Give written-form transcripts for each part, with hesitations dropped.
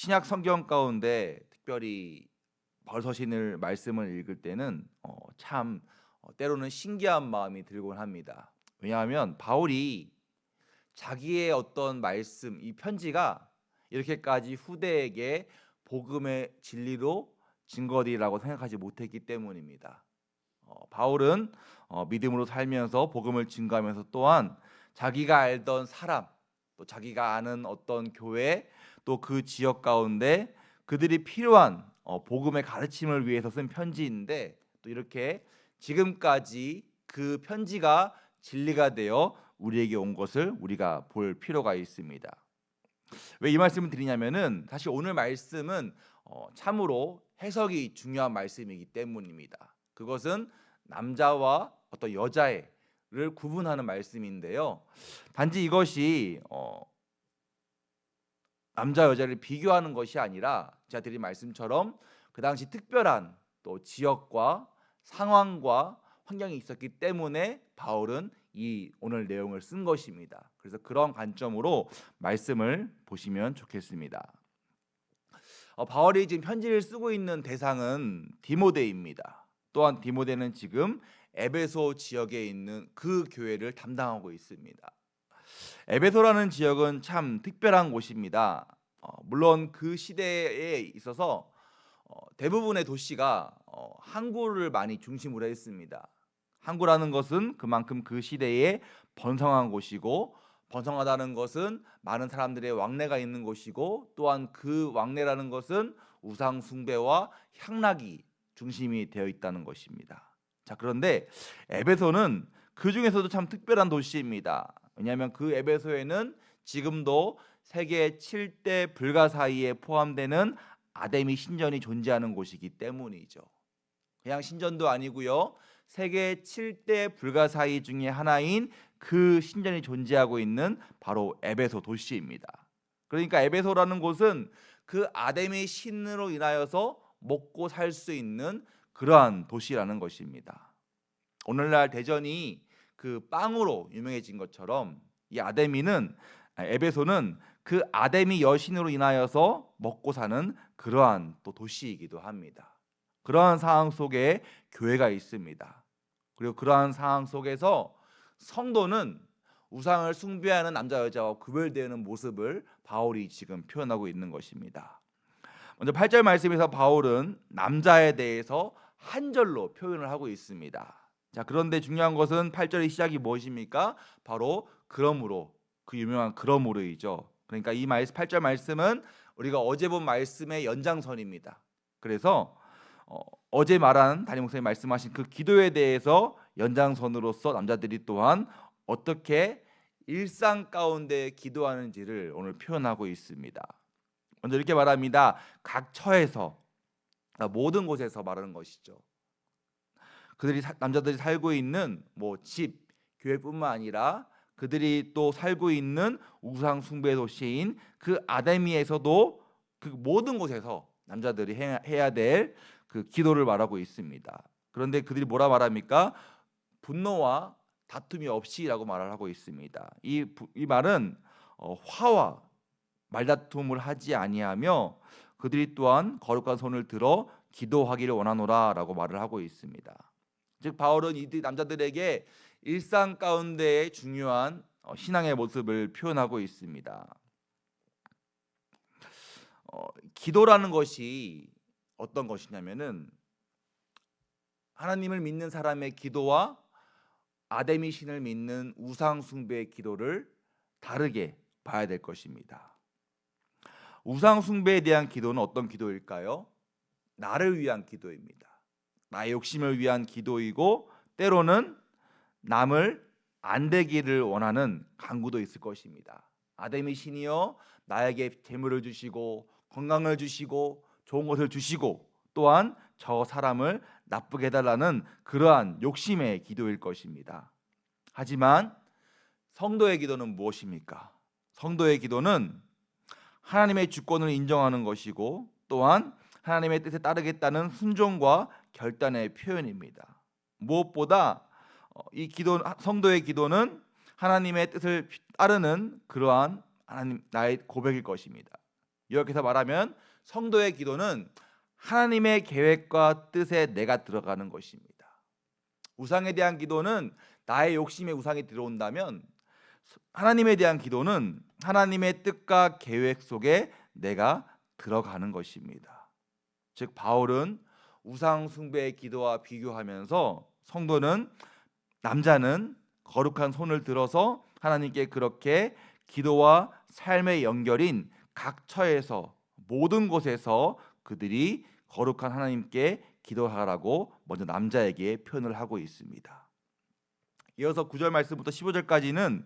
신약 성경 가운데 특별히 벌서신을 말씀을 읽을 때는 참 때로는 신기한 마음이 들곤 합니다. 왜냐하면 바울이 자기의 어떤 말씀, 이 편지가 이렇게까지 후대에게 복음의 진리로 증거되리라고 생각하지 못했기 때문입니다. 바울은 믿음으로 살면서 복음을 증거하면서 또한 자기가 알던 사람, 또 자기가 아는 어떤 교회, 또 그 지역 가운데 그들이 필요한 복음의 가르침을 위해서 쓴 편지인데, 또 이렇게 지금까지 그 편지가 진리가 되어 우리에게 온 것을 우리가 볼 필요가 있습니다. 왜 이 말씀을 드리냐면은 사실 오늘 말씀은 참으로 해석이 중요한 말씀이기 때문입니다. 그것은 남자와 어떤 여자를 구분하는 말씀인데요. 단지 이것이 남자 여자를 비교하는 것이 아니라 제가 드린 말씀처럼 그 당시 특별한 또 지역과 상황과 환경이 있었기 때문에 바울은 이 오늘 내용을 쓴 것입니다. 그래서 그런 관점으로 말씀을 보시면 좋겠습니다. 바울이 지금 편지를 쓰고 있는 대상은 디모데입니다. 또한 디모데는 지금 에베소 지역에 있는 그 교회를 담당하고 있습니다. 에베소라는 지역은 참 특별한 곳입니다. 물론 그 시대에 있어서 대부분의 도시가 항구를 많이 중심으로 했습니다. 항구라는 것은 그만큼 그 시대에 번성한 곳이고, 번성하다는 것은 많은 사람들의 왕래가 있는 곳이고, 또한 그 왕래라는 것은 우상 숭배와 향락이 중심이 되어 있다는 것입니다. 자, 그런데 에베소는 그 중에서도 참 특별한 도시입니다. 왜냐하면 그 에베소에는 지금도 세계 7대 불가 사이에 포함되는 아데미 신전이 존재하는 곳이기 때문이죠. 그냥 신전도 아니고요, 세계 7대 불가 사이 중에 하나인 그 신전이 존재하고 있는 바로 에베소 도시입니다. 그러니까 에베소라는 곳은 그 아데미 신으로 인하여서 먹고 살 수 있는 그러한 도시라는 것입니다. 오늘날 대전이 그 빵으로 유명해진 것처럼 이 에베소는 그 아데미 여신으로 인하여서 먹고 사는 그러한 또 도시이기도 합니다. 그러한 상황 속에 교회가 있습니다. 그리고 그러한 상황 속에서 성도는 우상을 숭배하는 남자 여자와 구별되는 모습을 바울이 지금 표현하고 있는 것입니다. 먼저 8절 말씀에서 바울은 남자에 대해서 한 절로 표현을 하고 있습니다. 자, 그런데 중요한 것은 8절의 시작이 무엇입니까? 바로 그러므로, 그 유명한 그러므로이죠. 그러니까 이 8절 말씀은 우리가 어제 본 말씀의 연장선입니다. 그래서 어제 말한 담임 목사님 말씀하신 그 기도에 대해서 연장선으로서 남자들이 또한 어떻게 일상 가운데 기도하는지를 오늘 표현하고 있습니다. 먼저 이렇게 말합니다. 각 처에서, 모든 곳에서 말하는 것이죠. 남자들이 살고 있는 집, 교회뿐만 아니라 그들이 또 살고 있는 우상 숭배 도시인 그 아데미에서도 그 모든 곳에서 남자들이 해야 될 그 기도를 말하고 있습니다. 그런데 그들이 뭐라 말합니까? 분노와 다툼이 없이라고 말을 하고 있습니다. 이 말은 화와 말다툼을 하지 아니하며 그들이 또한 거룩한 손을 들어 기도하기를 원하노라라고 말을 하고 있습니다. 즉 바울은 이 남자들에게 일상 가운데의 중요한 신앙의 모습을 표현하고 있습니다. 기도라는 것이 어떤 것이냐면은 하나님을 믿는 사람의 기도와 아데미 신을 믿는 우상 숭배의 기도를 다르게 봐야 될 것입니다. 우상 숭배에 대한 기도는 어떤 기도일까요? 나를 위한 기도입니다. 나의 욕심을 위한 기도이고, 때로는 남을 안 되기를 원하는 간구도 있을 것입니다. 아데미 신이여 나에게 재물을 주시고 건강을 주시고 좋은 것을 주시고 또한 저 사람을 나쁘게 해달라는 그러한 욕심의 기도일 것입니다. 하지만 성도의 기도는 무엇입니까? 성도의 기도는 하나님의 주권을 인정하는 것이고, 또한 하나님의 뜻에 따르겠다는 순종과 결단의 표현입니다. 무엇보다 성도의 기도는 하나님의 뜻을 따르는 그러한 하나님 나의 고백일 것입니다. 이렇게 해서 말하면 성도의 기도는 하나님의 계획과 뜻에 내가 들어가는 것입니다. 우상에 대한 기도는 나의 욕심에 우상이 들어온다면, 하나님에 대한 기도는 하나님의 뜻과 계획 속에 내가 들어가는 것입니다. 즉 바울은 우상 숭배의 기도와 비교하면서 성도는, 남자는 거룩한 손을 들어서 하나님께 그렇게 기도와 삶의 연결인 각 처에서, 모든 곳에서 그들이 거룩한 하나님께 기도하라고 먼저 남자에게 표현을 하고 있습니다. 이어서 9절 말씀부터 15절까지는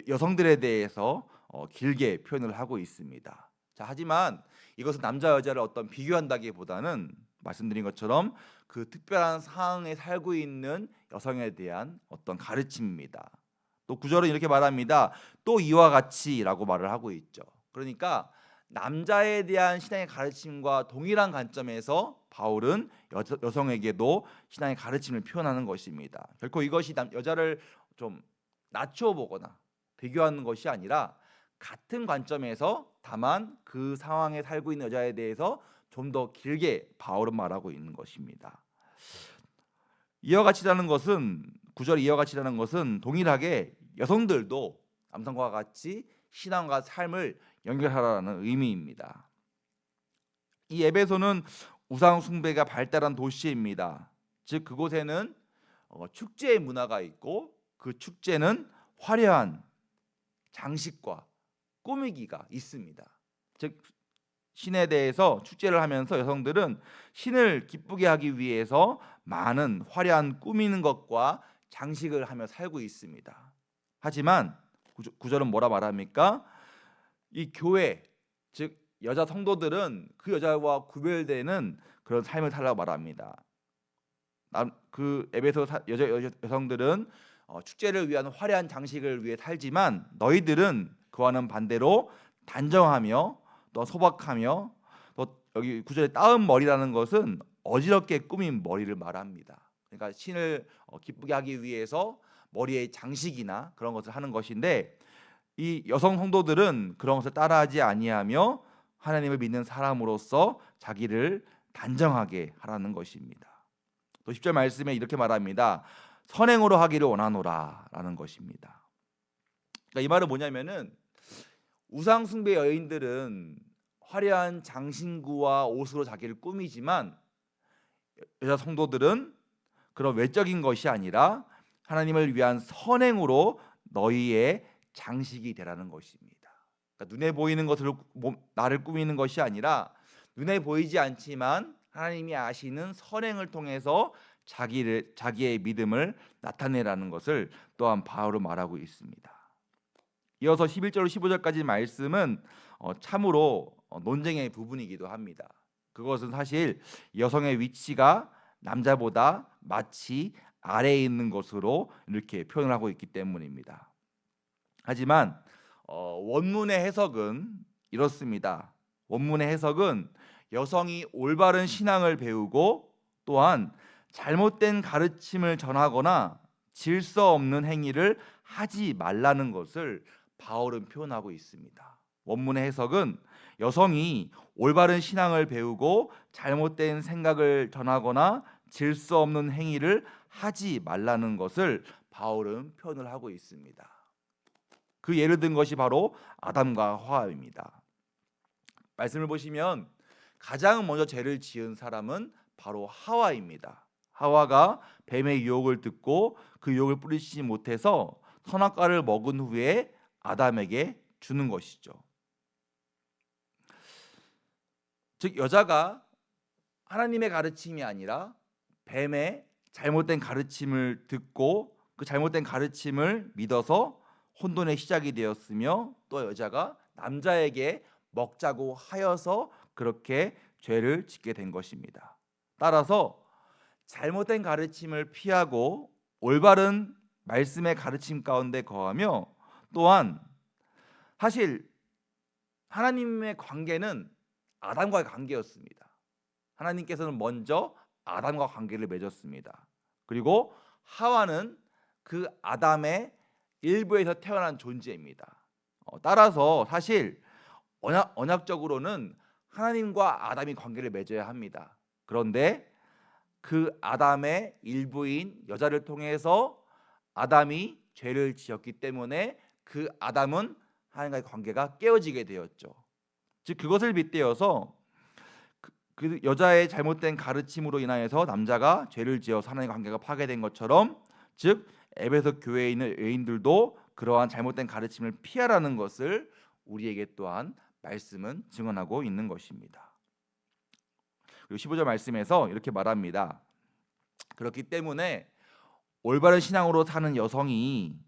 여성들에 대해서 길게 표현을 하고 있습니다. 자, 하지만 이것은 남자 여자를 어떤 비교한다기보다는 말씀드린 것처럼 그 특별한 상황에 살고 있는 여성에 대한 어떤 가르침입니다. 또 9절은 이렇게 말합니다. 또 이와 같이라고 말을 하고 있죠. 그러니까 남자에 대한 신앙의 가르침과 동일한 관점에서 바울은 여성에게도 신앙의 가르침을 표현하는 것입니다. 결코 이것이 여자를 좀 낮춰 보거나 비교하는 것이 아니라 같은 관점에서 다만 그 상황에 살고 있는 여자에 대해서 좀 더 길게 바울은 말하고 있는 것입니다. 이와 같이라는 것은, 9절 이와 같이라는 것은 동일하게 여성들도 남성과 같이 신앙과 삶을 연결하라는 의미입니다. 이 에베소는 우상 숭배가 발달한 도시입니다. 즉 그곳에는 축제의 문화가 있고, 그 축제는 화려한 장식과 꾸미기가 있습니다. 즉 신에 대해서 축제를 하면서 여성들은 신을 기쁘게 하기 위해서 많은 화려한 꾸미는 것과 장식을 하며 살고 있습니다. 하지만 9절은 뭐라 말합니까? 이 교회, 즉 여자 성도들은 그 여자와 구별되는 그런 삶을 살라고 말합니다. 그 에베소 여성들은 축제를 위한 화려한 장식을 위해 살지만 너희들은 그와는 반대로 단정하며 또 소박하며, 또 여기 구절에 따은 머리라는 것은 어지럽게 꾸민 머리를 말합니다. 그러니까 신을 기쁘게 하기 위해서 머리에 장식이나 그런 것을 하는 것인데, 이 여성 성도들은 그런 것을 따라하지 아니하며 하나님을 믿는 사람으로서 자기를 단정하게 하라는 것입니다. 또 10절 말씀에 이렇게 말합니다. 선행으로 하기를 원하노라 라는 것입니다. 그러니까 이 말은 뭐냐면은, 우상 숭배 여인들은 화려한 장신구와 옷으로 자기를 꾸미지만 여자 성도들은 그런 외적인 것이 아니라 하나님을 위한 선행으로 너희의 장식이 되라는 것입니다. 그러니까 눈에 보이는 것으로 나를 꾸미는 것이 아니라 눈에 보이지 않지만 하나님이 아시는 선행을 통해서 자기의 믿음을 나타내라는 것을 또한 바울은 말하고 있습니다. 이어서 11절 15절까지 말씀은 참으로 논쟁의 부분이기도 합니다. 그것은 사실 여성의 위치가 남자보다 마치 아래에 있는 것으로 이렇게 표현을 하고 있기 때문입니다. 하지만 원문의 해석은 이렇습니다. 원문의 해석은 여성이 올바른 신앙을 배우고 또한 잘못된 가르침을 전하거나 질서 없는 행위를 하지 말라는 것을 바울은 표현하고 있습니다. 원문의 해석은 여성이 올바른 신앙을 배우고 잘못된 생각을 전하거나 질서 없는 행위를 하지 말라는 것을 바울은 표현을 하고 있습니다. 그 예를 든 것이 바로 아담과 하와입니다. 말씀을 보시면 가장 먼저 죄를 지은 사람은 바로 하와입니다. 하와가 뱀의 유혹을 듣고 그 유혹을 뿌리치지 못해서 선악과를 먹은 후에 아담에게 주는 것이죠. 즉 여자가 하나님의 가르침이 아니라 뱀의 잘못된 가르침을 듣고 그 잘못된 가르침을 믿어서 혼돈의 시작이 되었으며, 또 여자가 남자에게 먹자고 하여서 그렇게 죄를 짓게 된 것입니다. 따라서 잘못된 가르침을 피하고 올바른 말씀의 가르침 가운데 거하며, 또한 사실 하나님의 관계는 아담과의 관계였습니다. 하나님께서는 먼저 아담과 관계를 맺었습니다. 그리고 하와는 그 아담의 일부에서 태어난 존재입니다. 따라서 사실 언약적으로는 하나님과 아담이 관계를 맺어야 합니다. 그런데 그 아담의 일부인 여자를 통해서 아담이 죄를 지었기 때문에 그 아담은 하나님과의 관계가 깨어지게 되었죠. 즉 그것을 빗대어서 그 여자의 잘못된 가르침으로 인하여서 남자가 죄를 지어서 하나님과 관계가 파괴된 것처럼, 즉 에베소 교회에 있는 여인들도 그러한 잘못된 가르침을 피하라는 것을 우리에게 또한 말씀은 증언하고 있는 것입니다. 그리고 15절 말씀에서 이렇게 말합니다. 그렇기 때문에 올바른 신앙으로 사는 여성이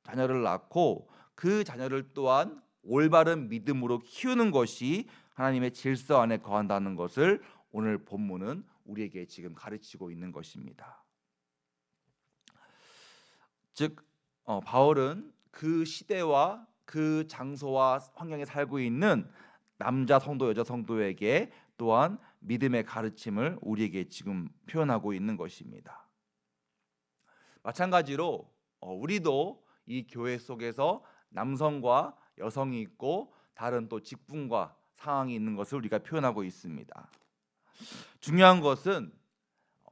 자녀를 낳고 그 자녀를 또한 올바른 믿음으로 키우는 것이 하나님의 질서 안에 거한다는 것을 오늘 본문은 우리에게 지금 가르치고 있는 것입니다. 즉 바울은 그 시대와 그 장소와 환경에 살고 있는 남자 성도, 여자 성도에게 또한 믿음의 가르침을 우리에게 지금 표현하고 있는 것입니다. 마찬가지로 우리도 이 교회 속에서 남성과 여성이 있고 다른 또 직분과 상황이 있는 것을 우리가 표현하고 있습니다. 중요한 것은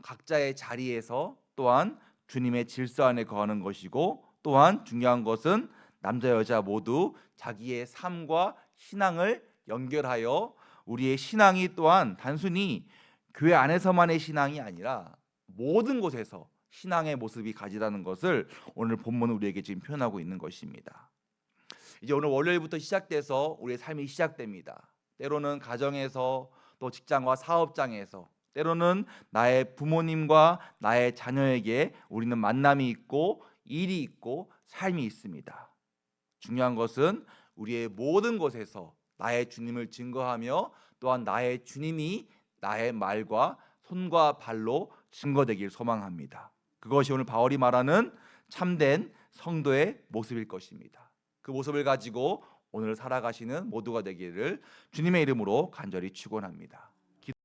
각자의 자리에서 또한 주님의 질서 안에 거하는 것이고, 또한 중요한 것은 남자 여자 모두 자기의 삶과 신앙을 연결하여 우리의 신앙이 또한 단순히 교회 안에서만의 신앙이 아니라 모든 곳에서 신앙의 모습이 가지라는 것을 오늘 본문은 우리에게 지금 표현하고 있는 것입니다. 이제 오늘 월요일부터 시작돼서 우리의 삶이 시작됩니다. 때로는 가정에서, 또 직장과 사업장에서, 때로는 나의 부모님과 나의 자녀에게 우리는 만남이 있고 일이 있고 삶이 있습니다. 중요한 것은 우리의 모든 곳에서 나의 주님을 증거하며 또한 나의 주님이 나의 말과 손과 발로 증거되길 소망합니다. 그것이 오늘 바울이 말하는 참된 성도의 모습일 것입니다. 그 모습을 가지고 오늘 살아가시는 모두가 되기를 주님의 이름으로 간절히 축원합니다.